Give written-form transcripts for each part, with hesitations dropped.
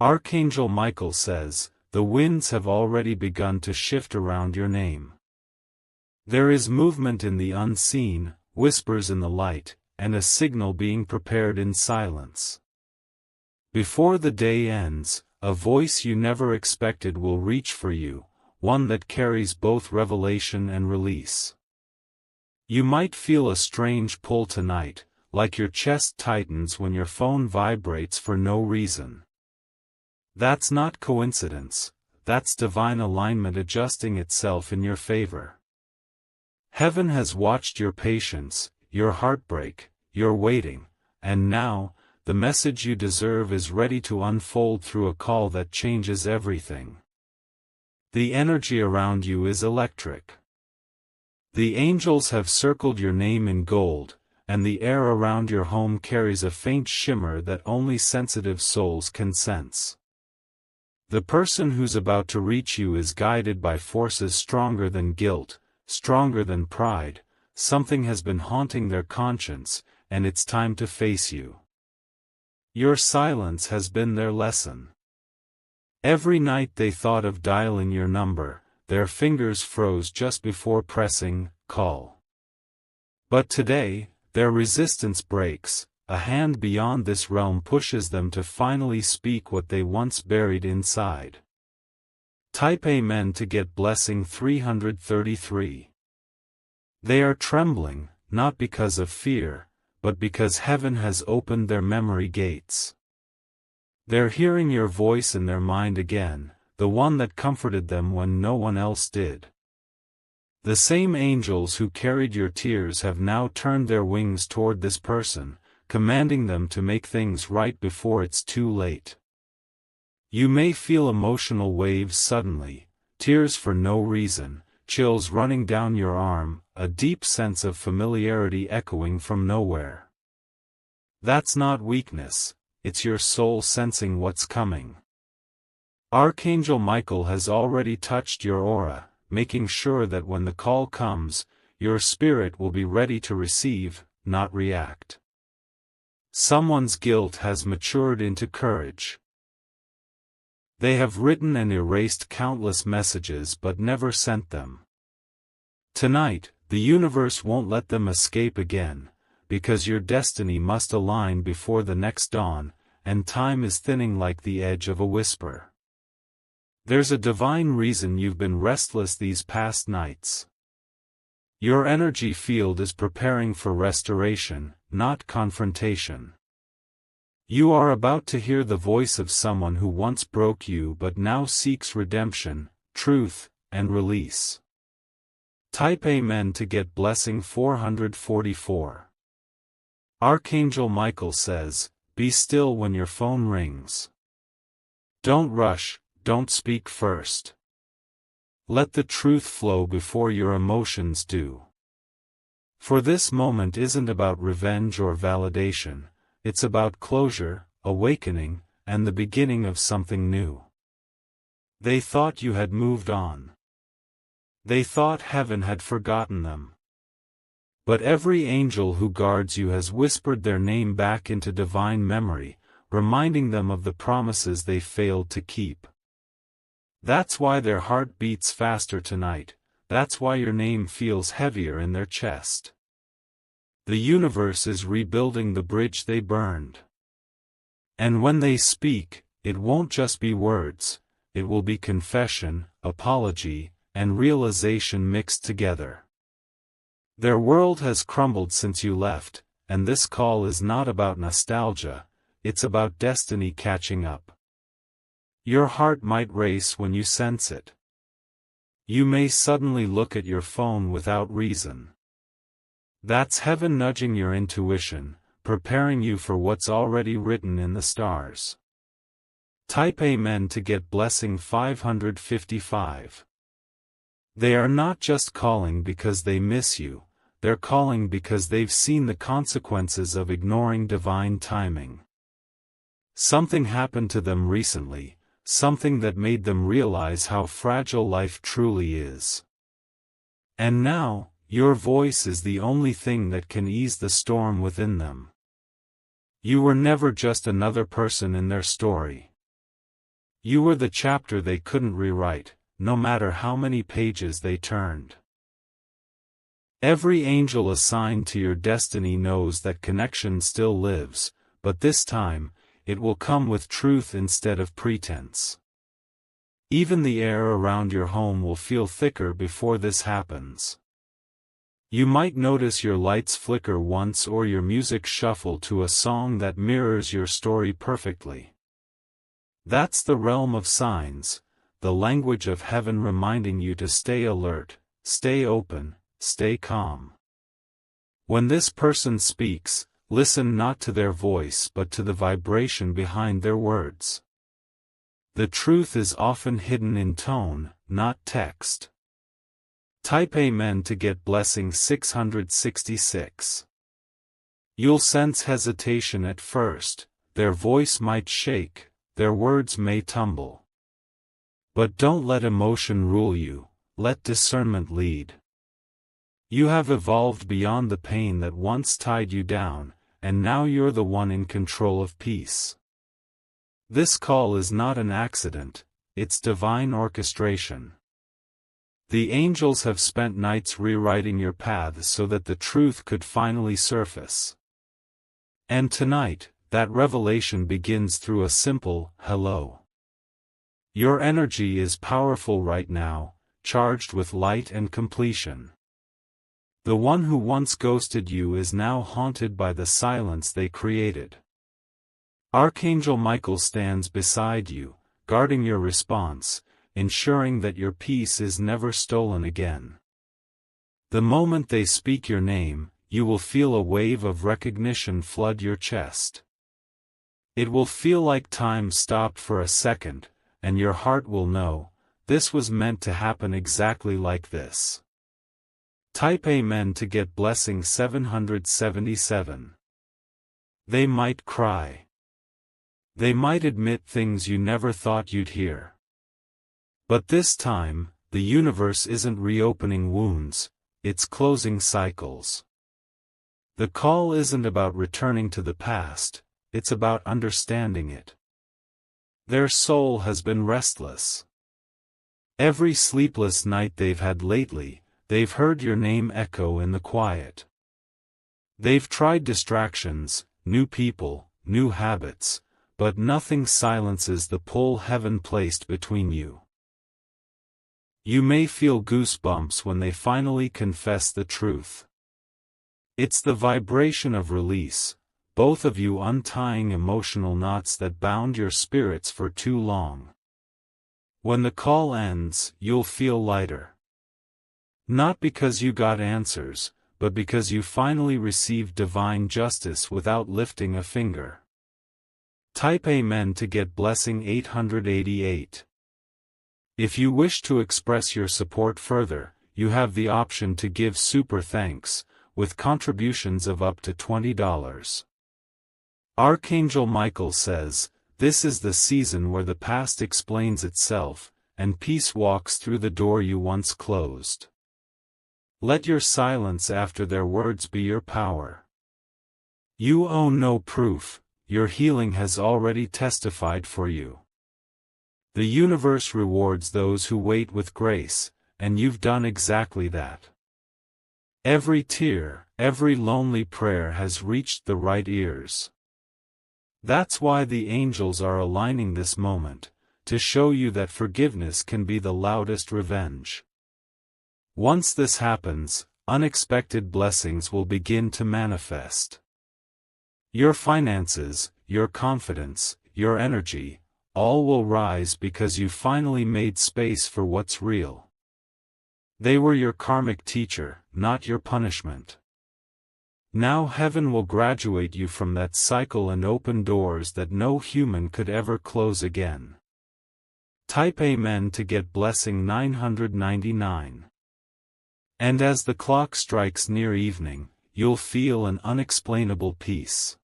Archangel Michael says, the winds have already begun to shift around your name. There is movement in the unseen, whispers in the light, and a signal being prepared in silence. Before the day ends, a voice you never expected will reach for you, one that carries both revelation and release. You might feel a strange pull tonight, like your chest tightens when your phone vibrates for no reason. That's not coincidence, that's divine alignment adjusting itself in your favor. Heaven has watched your patience, your heartbreak, your waiting, and now, the message you deserve is ready to unfold through a call that changes everything. The energy around you is electric. The angels have circled your name in gold, and the air around your home carries a faint shimmer that only sensitive souls can sense. The person who's about to reach you is guided by forces stronger than guilt, stronger than pride. Something has been haunting their conscience, and it's time to face you. Your silence has been their lesson. Every night they thought of dialing your number, their fingers froze just before pressing call. But today, their resistance breaks, a hand beyond this realm pushes them to finally speak what they once buried inside. Type Amen to get blessing 333. They are trembling, not because of fear, but because heaven has opened their memory gates. They're hearing your voice in their mind again, the one that comforted them when no one else did. The same angels who carried your tears have now turned their wings toward this person, commanding them to make things right before it's too late. You may feel emotional waves suddenly, tears for no reason, chills running down your arm, a deep sense of familiarity echoing from nowhere. That's not weakness, it's your soul sensing what's coming. Archangel Michael has already touched your aura, making sure that when the call comes, your spirit will be ready to receive, not react. Someone's guilt has matured into courage. They have written and erased countless messages but never sent them. Tonight, the universe won't let them escape again, because your destiny must align before the next dawn, and time is thinning like the edge of a whisper. There's a divine reason you've been restless these past nights. Your energy field is preparing for restoration, not confrontation. You are about to hear the voice of someone who once broke you but now seeks redemption, truth, and release. Type Amen to get blessing 444. Archangel Michael says, be still when your phone rings. Don't rush, don't speak first. Let the truth flow before your emotions do. For this moment isn't about revenge or validation, it's about closure, awakening, and the beginning of something new. They thought you had moved on. They thought heaven had forgotten them. But every angel who guards you has whispered their name back into divine memory, reminding them of the promises they failed to keep. That's why their heart beats faster tonight, that's why your name feels heavier in their chest. The universe is rebuilding the bridge they burned. And when they speak, it won't just be words, it will be confession, apology, and realization mixed together. Their world has crumbled since you left, and this call is not about nostalgia, it's about destiny catching up. Your heart might race when you sense it. You may suddenly look at your phone without reason. That's heaven nudging your intuition, preparing you for what's already written in the stars. Type Amen to get blessing 555. They are not just calling because they miss you, they're calling because they've seen the consequences of ignoring divine timing. Something happened to them recently, something that made them realize how fragile life truly is. And now, your voice is the only thing that can ease the storm within them. You were never just another person in their story. You were the chapter they couldn't rewrite, no matter how many pages they turned. Every angel assigned to your destiny knows that connection still lives, but this time, it will come with truth instead of pretense. Even the air around your home will feel thicker before this happens. You might notice your lights flicker once or your music shuffle to a song that mirrors your story perfectly. That's the realm of signs, the language of heaven reminding you to stay alert, stay open, stay calm. When this person speaks, listen not to their voice but to the vibration behind their words. The truth is often hidden in tone, not text. Type Amen to get blessing 666. You'll sense hesitation at first, their voice might shake, their words may tumble. But don't let emotion rule you, let discernment lead. You have evolved beyond the pain that once tied you down, and now you're the one in control of peace. This call is not an accident, it's divine orchestration. The angels have spent nights rewriting your paths so that the truth could finally surface. And tonight, that revelation begins through a simple, hello. Your energy is powerful right now, charged with light and completion. The one who once ghosted you is now haunted by the silence they created. Archangel Michael stands beside you, guarding your response, ensuring that your peace is never stolen again. The moment they speak your name, you will feel a wave of recognition flood your chest. It will feel like time stopped for a second, and your heart will know, this was meant to happen exactly like this. Type Amen to get blessing 777. They might cry. They might admit things you never thought you'd hear. But this time, the universe isn't reopening wounds, it's closing cycles. The call isn't about returning to the past, it's about understanding it. Their soul has been restless. Every sleepless night they've had lately, they've heard your name echo in the quiet. They've tried distractions, new people, new habits, but nothing silences the pull heaven placed between you. You may feel goosebumps when they finally confess the truth. It's the vibration of release, both of you untying emotional knots that bound your spirits for too long. When the call ends, you'll feel lighter. Not because you got answers, but because you finally received divine justice without lifting a finger. Type Amen to get blessing 888. If you wish to express your support further, you have the option to give super thanks, with contributions of up to $20. Archangel Michael says, this is the season where the past explains itself, and peace walks through the door you once closed. Let your silence after their words be your power. You own no proof, your healing has already testified for you. The universe rewards those who wait with grace, and you've done exactly that. Every tear, every lonely prayer has reached the right ears. That's why the angels are aligning this moment, to show you that forgiveness can be the loudest revenge. Once this happens, unexpected blessings will begin to manifest. Your finances, your confidence, your energy, all will rise because you finally made space for what's real. They were your karmic teacher, not your punishment. Now heaven will graduate you from that cycle and open doors that no human could ever close again. Type Amen to get blessing 999. And as the clock strikes near evening, you'll feel an unexplainable peace.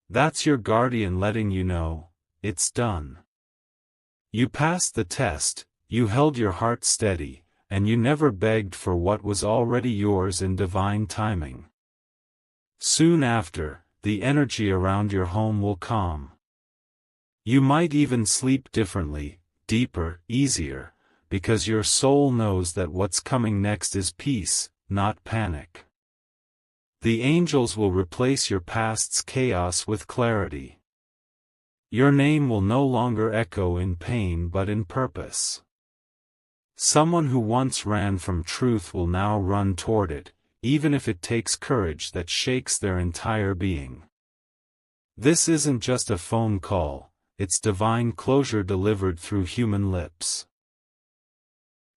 That's your guardian letting you know, it's done. You passed the test, you held your heart steady, and you never begged for what was already yours in divine timing. Soon after, the energy around your home will calm. You might even sleep differently, deeper, easier, because your soul knows that what's coming next is peace, not panic. The angels will replace your past's chaos with clarity. Your name will no longer echo in pain but in purpose. Someone who once ran from truth will now run toward it, even if it takes courage that shakes their entire being. This isn't just a phone call, it's divine closure delivered through human lips.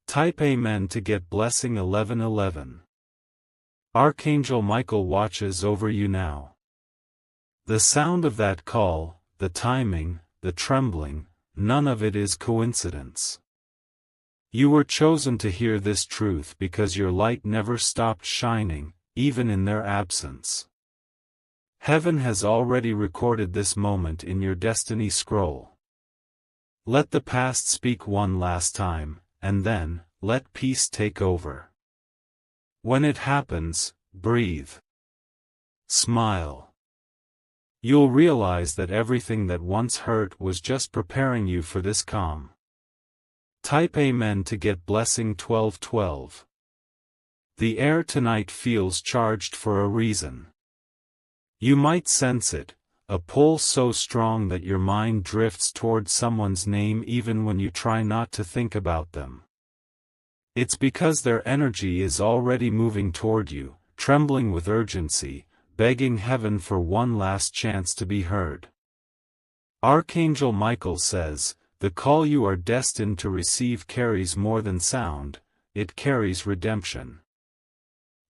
Type Amen to get blessing 1111. Archangel Michael watches over you now. The sound of that call, the timing, the trembling, none of it is coincidence. You were chosen to hear this truth because your light never stopped shining, even in their absence. Heaven has already recorded this moment in your destiny scroll. Let the past speak one last time, and then, let peace take over. When it happens, breathe. Smile. You'll realize that everything that once hurt was just preparing you for this calm. Type Amen to get blessing 1212. The air tonight feels charged for a reason. You might sense it, a pull so strong that your mind drifts toward someone's name even when you try not to think about them. It's because their energy is already moving toward you, trembling with urgency, begging heaven for one last chance to be heard. Archangel Michael says, the call you are destined to receive carries more than sound, it carries redemption.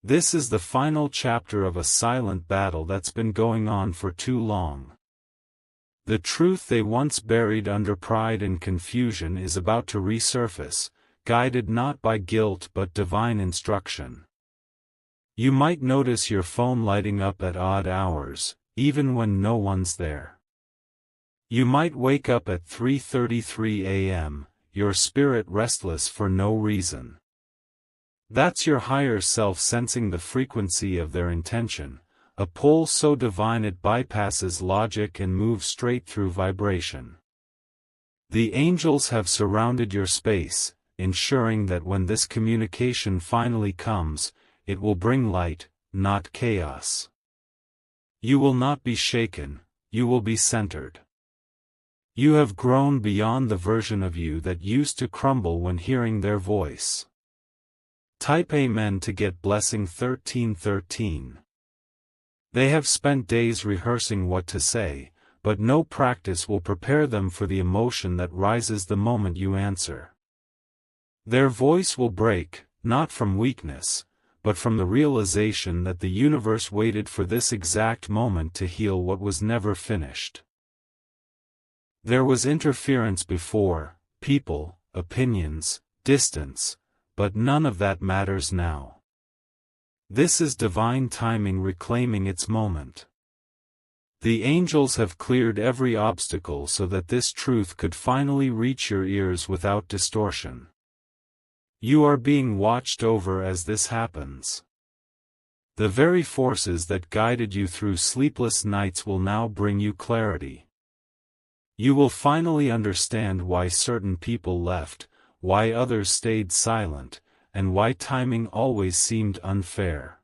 This is the final chapter of a silent battle that's been going on for too long. The truth they once buried under pride and confusion is about to resurface, guided not by guilt but divine instruction. You might notice your phone lighting up at odd hours, even when no one's there. You might wake up at 3:33 a.m., your spirit restless for no reason. That's your higher self sensing the frequency of their intention, a pull so divine it bypasses logic and moves straight through vibration. The angels have surrounded your space, ensuring that when this communication finally comes, it will bring light, not chaos. You will not be shaken, you will be centered. You have grown beyond the version of you that used to crumble when hearing their voice. Type Amen to get blessing 1313. They have spent days rehearsing what to say, but no practice will prepare them for the emotion that rises the moment you answer. Their voice will break, not from weakness, but from the realization that the universe waited for this exact moment to heal what was never finished. There was interference before, people, opinions, distance, but none of that matters now. This is divine timing reclaiming its moment. The angels have cleared every obstacle so that this truth could finally reach your ears without distortion. You are being watched over as this happens. The very forces that guided you through sleepless nights will now bring you clarity. You will finally understand why certain people left, why others stayed silent, and why timing always seemed unfair.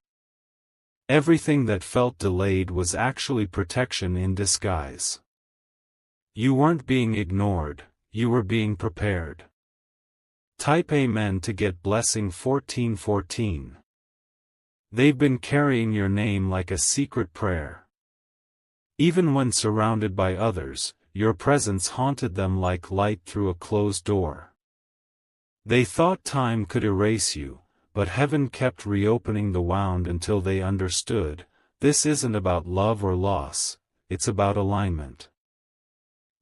Everything that felt delayed was actually protection in disguise. You weren't being ignored, you were being prepared. Type Amen to get blessing 1414. They've been carrying your name like a secret prayer. Even when surrounded by others, your presence haunted them like light through a closed door. They thought time could erase you, but heaven kept reopening the wound until they understood, this isn't about love or loss, it's about alignment.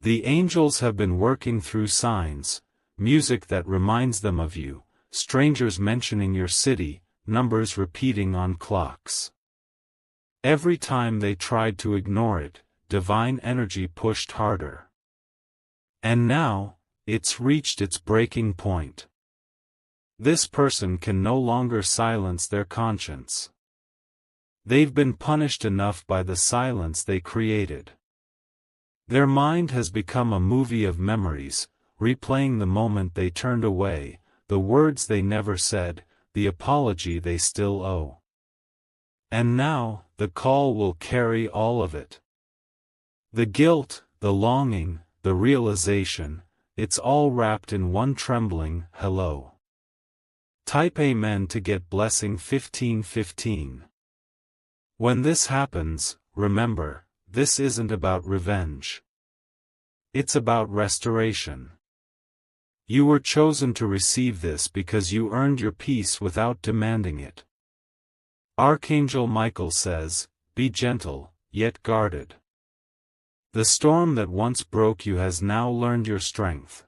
The angels have been working through signs, music that reminds them of you, strangers mentioning your city, numbers repeating on clocks. Every time they tried to ignore it, divine energy pushed harder. And now, it's reached its breaking point. This person can no longer silence their conscience. They've been punished enough by the silence they created. Their mind has become a movie of memories, replaying the moment they turned away, the words they never said, the apology they still owe. And now, the call will carry all of it. The guilt, the longing, the realization, it's all wrapped in one trembling hello. Type Amen to get blessing 1515. When this happens, remember, this isn't about revenge. It's about restoration. You were chosen to receive this because you earned your peace without demanding it. Archangel Michael says, "Be gentle, yet guarded." The storm that once broke you has now learned your strength.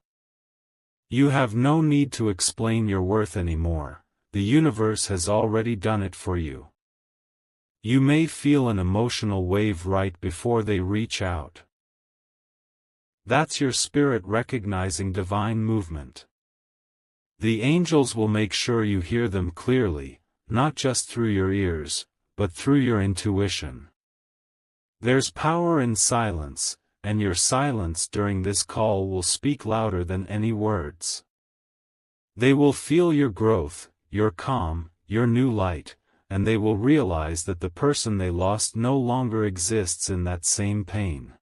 You have no need to explain your worth anymore, the universe has already done it for you. You may feel an emotional wave right before they reach out. That's your spirit recognizing divine movement. The angels will make sure you hear them clearly, not just through your ears, but through your intuition. There's power in silence, and your silence during this call will speak louder than any words. They will feel your growth, your calm, your new light, and they will realize that the person they lost no longer exists in that same pain.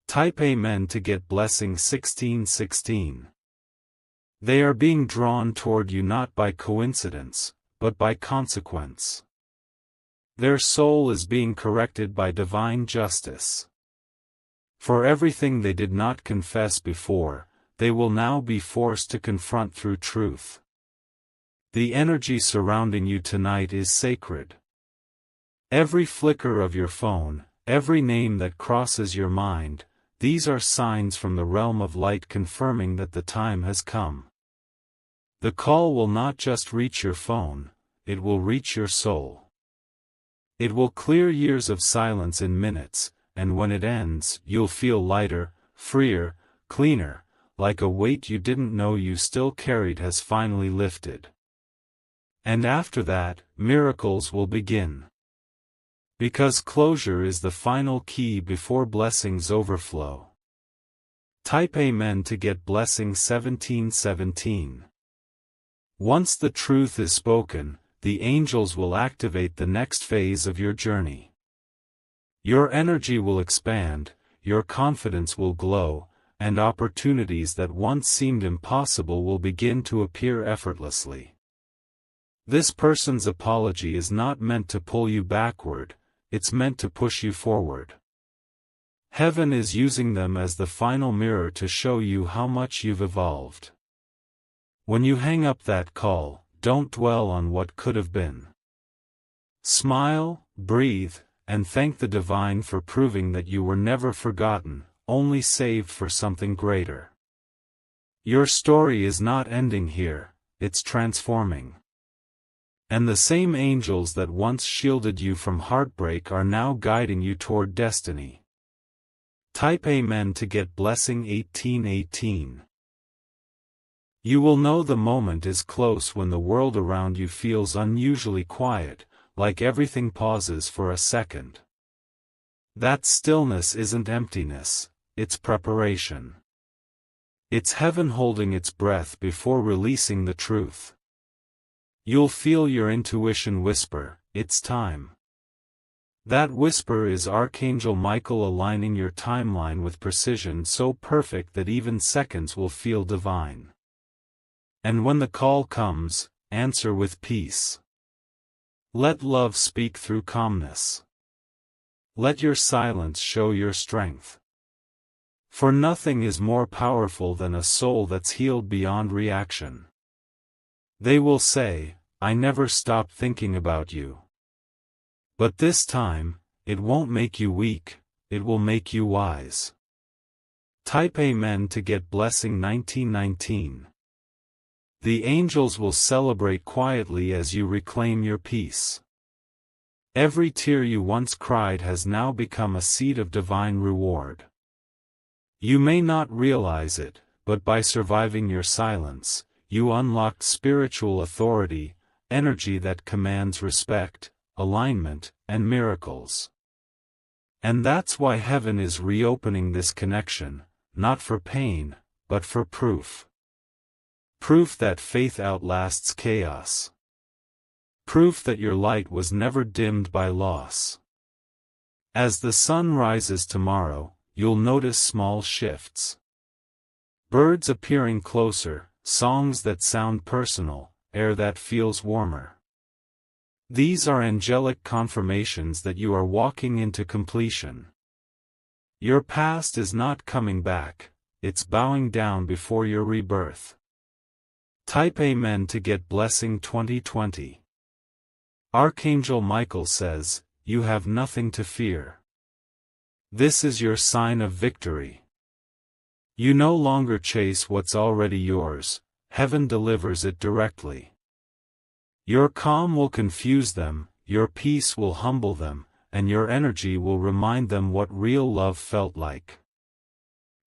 Type Amen to get blessing 1616. They are being drawn toward you not by coincidence, but by consequence. Their soul is being corrected by divine justice. For everything they did not confess before, they will now be forced to confront through truth. The energy surrounding you tonight is sacred. Every flicker of your phone, every name that crosses your mind, these are signs from the realm of light confirming that the time has come. The call will not just reach your phone, it will reach your soul. It will clear years of silence in minutes, and when it ends, you'll feel lighter, freer, cleaner, like a weight you didn't know you still carried has finally lifted. And after that, miracles will begin. Because closure is the final key before blessings overflow. Type Amen to get blessing 1717. Once the truth is spoken, the angels will activate the next phase of your journey. Your energy will expand, your confidence will glow, and opportunities that once seemed impossible will begin to appear effortlessly. This person's apology is not meant to pull you backward, it's meant to push you forward. Heaven is using them as the final mirror to show you how much you've evolved. When you hang up that call, don't dwell on what could have been. Smile, breathe, and thank the divine for proving that you were never forgotten, only saved for something greater. Your story is not ending here, it's transforming. And the same angels that once shielded you from heartbreak are now guiding you toward destiny. Type Amen to get blessing 1818. You will know the moment is close when the world around you feels unusually quiet, like everything pauses for a second. That stillness isn't emptiness, it's preparation. It's heaven holding its breath before releasing the truth. You'll feel your intuition whisper, "It's time." That whisper is Archangel Michael aligning your timeline with precision so perfect that even seconds will feel divine. And when the call comes, answer with peace. Let love speak through calmness. Let your silence show your strength. For nothing is more powerful than a soul that's healed beyond reaction. They will say, "I never stopped thinking about you." But this time, it won't make you weak, it will make you wise. Type Amen to get blessing 1919. The angels will celebrate quietly as you reclaim your peace. Every tear you once cried has now become a seed of divine reward. You may not realize it, but by surviving your silence, you unlocked spiritual authority, energy that commands respect, alignment, and miracles. And that's why heaven is reopening this connection, not for pain, but for proof. Proof that faith outlasts chaos. Proof that your light was never dimmed by loss. As the sun rises tomorrow, you'll notice small shifts. Birds appearing closer, songs that sound personal, air that feels warmer. These are angelic confirmations that you are walking into completion. Your past is not coming back, it's bowing down before your rebirth. Type Amen to get blessing 2020. Archangel Michael says, you have nothing to fear. This is your sign of victory. You no longer chase what's already yours, heaven delivers it directly. Your calm will confuse them, your peace will humble them, and your energy will remind them what real love felt like.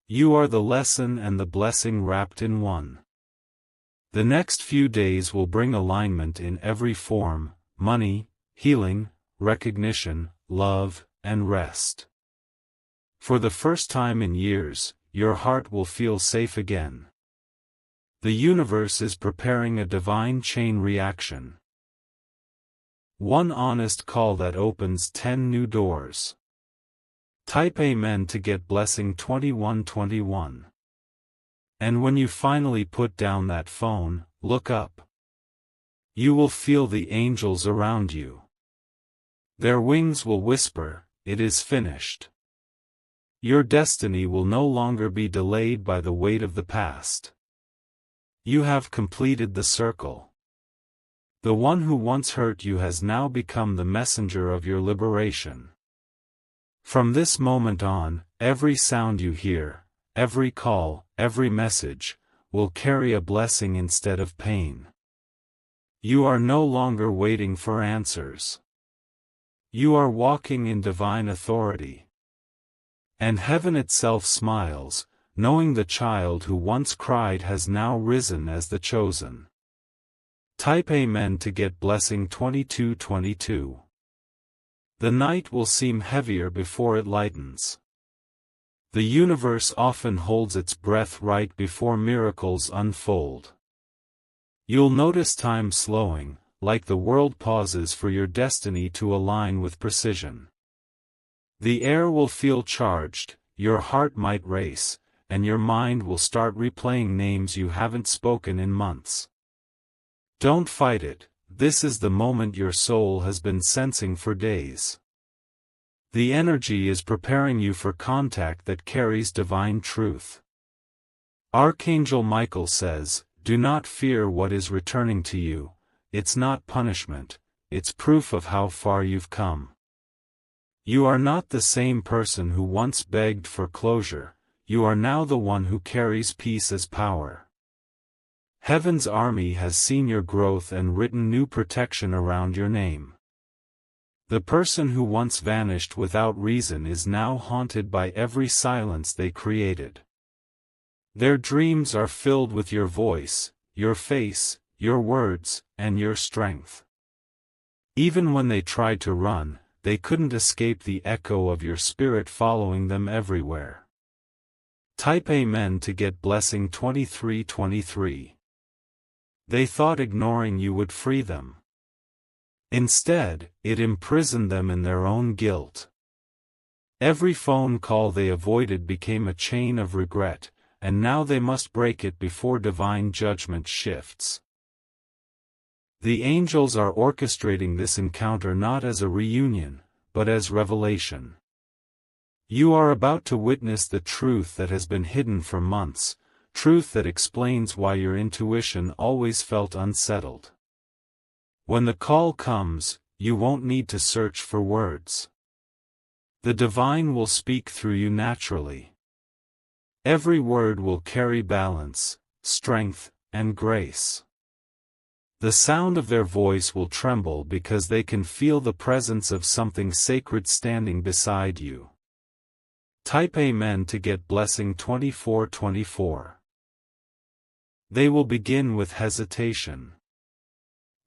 You are the lesson and the blessing wrapped in one. The next few days will bring alignment in every form: money, healing, recognition, love, and rest. For the first time in years, your heart will feel safe again. The universe is preparing a divine chain reaction. One honest call that opens 10 new doors. Type Amen to get blessing 2121. And when you finally put down that phone, look up. You will feel the angels around you. Their wings will whisper, "It is finished." Your destiny will no longer be delayed by the weight of the past. You have completed the circle. The one who once hurt you has now become the messenger of your liberation. From this moment on, every sound you hear, every call, every message, will carry a blessing instead of pain. You are no longer waiting for answers. You are walking in divine authority. And heaven itself smiles, knowing the child who once cried has now risen as the chosen. Type Amen to get blessing 2222. The night will seem heavier before it lightens. The universe often holds its breath right before miracles unfold. You'll notice time slowing, like the world pauses for your destiny to align with precision. The air will feel charged, your heart might race, and your mind will start replaying names you haven't spoken in months. Don't fight it, this is the moment your soul has been sensing for days. The energy is preparing you for contact that carries divine truth. Archangel Michael says, do not fear what is returning to you, it's not punishment, it's proof of how far you've come. You are not the same person who once begged for closure, you are now the one who carries peace as power. Heaven's army has seen your growth and written new protection around your name. The person who once vanished without reason is now haunted by every silence they created. Their dreams are filled with your voice, your face, your words, and your strength. Even when they tried to run, they couldn't escape the echo of your spirit following them everywhere. Type Amen to get blessing 2323. They thought ignoring you would free them. Instead, it imprisoned them in their own guilt. Every phone call they avoided became a chain of regret, and now they must break it before divine judgment shifts. The angels are orchestrating this encounter not as a reunion, but as revelation. You are about to witness the truth that has been hidden for months, truth that explains why your intuition always felt unsettled. When the call comes, you won't need to search for words. The divine will speak through you naturally. Every word will carry balance, strength, and grace. The sound of their voice will tremble because they can feel the presence of something sacred standing beside you. Type Amen to get blessing 2424. They will begin with hesitation.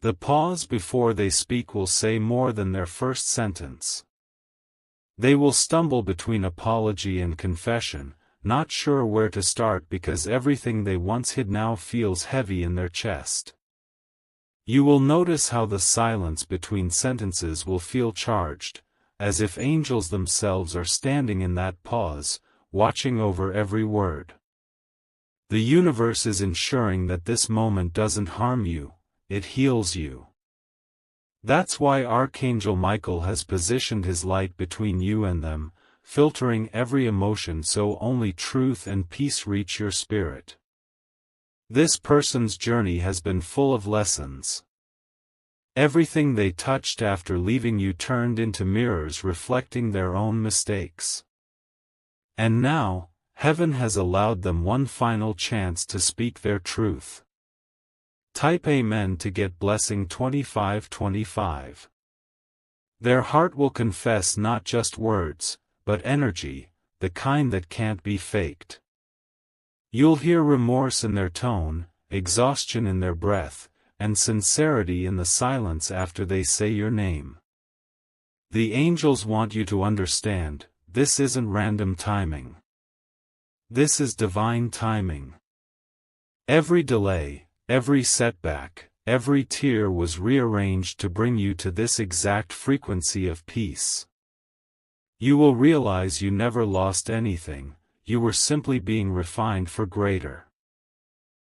The pause before they speak will say more than their first sentence. They will stumble between apology and confession, not sure where to start because everything they once hid now feels heavy in their chest. You will notice how the silence between sentences will feel charged, as if angels themselves are standing in that pause, watching over every word. The universe is ensuring that this moment doesn't harm you, it heals you. That's why Archangel Michael has positioned his light between you and them, filtering every emotion so only truth and peace reach your spirit. This person's journey has been full of lessons. Everything they touched after leaving you turned into mirrors reflecting their own mistakes. And now, heaven has allowed them one final chance to speak their truth. Type Amen to get blessing 2525. Their heart will confess not just words, but energy, the kind that can't be faked. You'll hear remorse in their tone, exhaustion in their breath, and sincerity in the silence after they say your name. The angels want you to understand, this isn't random timing. This is divine timing. Every delay, every setback, every tear was rearranged to bring you to this exact frequency of peace. You will realize you never lost anything, you were simply being refined for greater.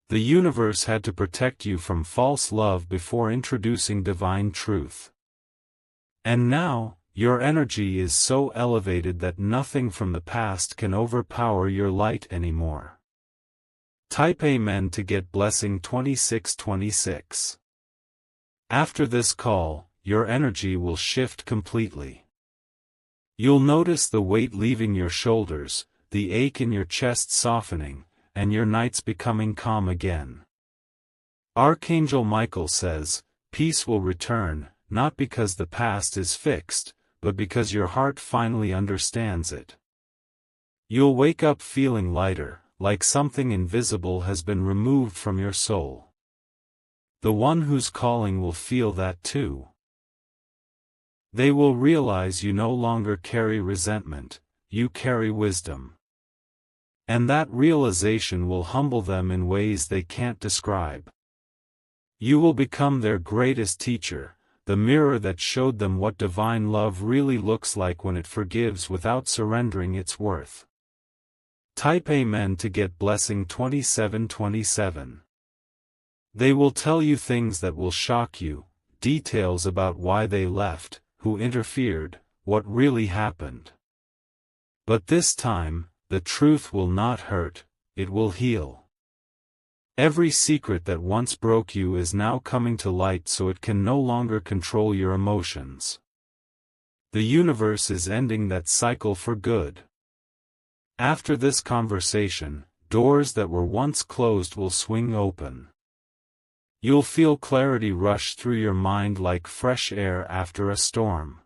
The universe had to protect you from false love before introducing divine truth. And now, your energy is so elevated that nothing from the past can overpower your light anymore. Type Amen to get blessing 2626. After this call, your energy will shift completely. You'll notice the weight leaving your shoulders, the ache in your chest softening, and your nights becoming calm again. Archangel Michael says, peace will return, not because the past is fixed, but because your heart finally understands it. You'll wake up feeling lighter, like something invisible has been removed from your soul. The one who's calling will feel that too. They will realize you no longer carry resentment, you carry wisdom. And that realization will humble them in ways they can't describe. You will become their greatest teacher, the mirror that showed them what divine love really looks like when it forgives without surrendering its worth. Type Amen to get blessing 2727. They will tell you things that will shock you, details about why they left, who interfered, what really happened. But this time, the truth will not hurt, it will heal. Every secret that once broke you is now coming to light so it can no longer control your emotions. The universe is ending that cycle for good. After this conversation, doors that were once closed will swing open. You'll feel clarity rush through your mind like fresh air after a storm.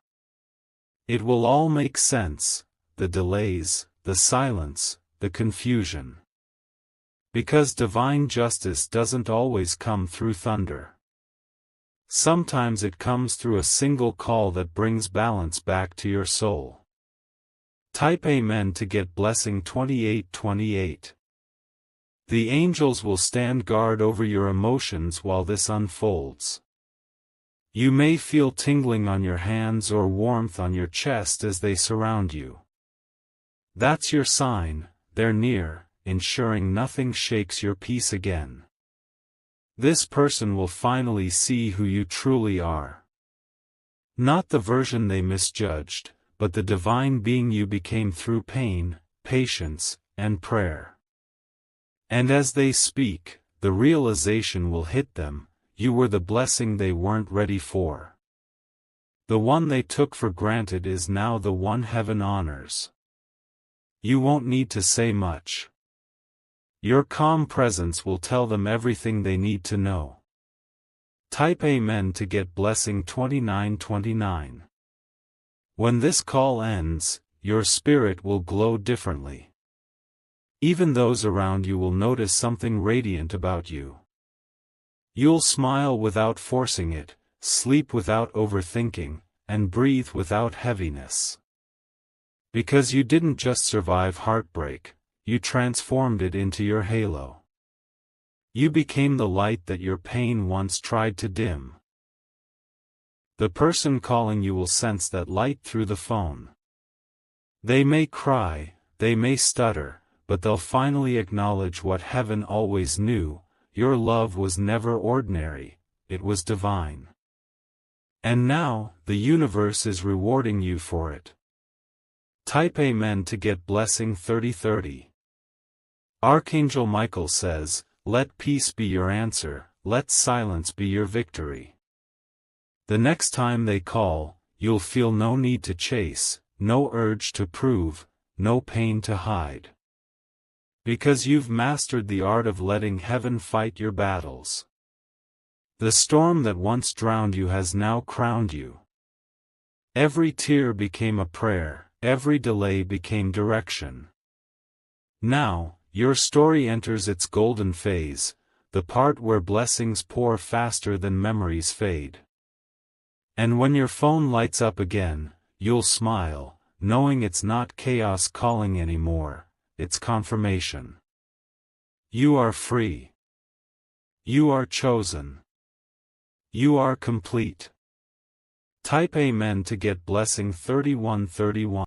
It will all make sense, the delays, the silence, the confusion. Because divine justice doesn't always come through thunder. Sometimes it comes through a single call that brings balance back to your soul. Type Amen to get blessing 2828. The angels will stand guard over your emotions while this unfolds. You may feel tingling on your hands or warmth on your chest as they surround you. That's your sign, they're near, ensuring nothing shakes your peace again. This person will finally see who you truly are. Not the version they misjudged, but the divine being you became through pain, patience, and prayer. And as they speak, the realization will hit them, you were the blessing they weren't ready for. The one they took for granted is now the one heaven honors. You won't need to say much. Your calm presence will tell them everything they need to know. Type Amen to get blessing 2929. When this call ends, your spirit will glow differently. Even those around you will notice something radiant about you. You'll smile without forcing it, sleep without overthinking, and breathe without heaviness. Because you didn't just survive heartbreak, you transformed it into your halo. You became the light that your pain once tried to dim. The person calling you will sense that light through the phone. They may cry, they may stutter, but they'll finally acknowledge what heaven always knew: your love was never ordinary, it was divine. And now, the universe is rewarding you for it. Type Amen to get blessing 3030. Archangel Michael says, "Let peace be your answer, let silence be your victory." The next time they call, you'll feel no need to chase, no urge to prove, no pain to hide. Because you've mastered the art of letting heaven fight your battles. The storm that once drowned you has now crowned you. Every tear became a prayer, every delay became direction. Now, your story enters its golden phase, the part where blessings pour faster than memories fade. And when your phone lights up again, you'll smile, knowing it's not chaos calling anymore, it's confirmation. You are free. You are chosen. You are complete. Type Amen to get blessing 3131.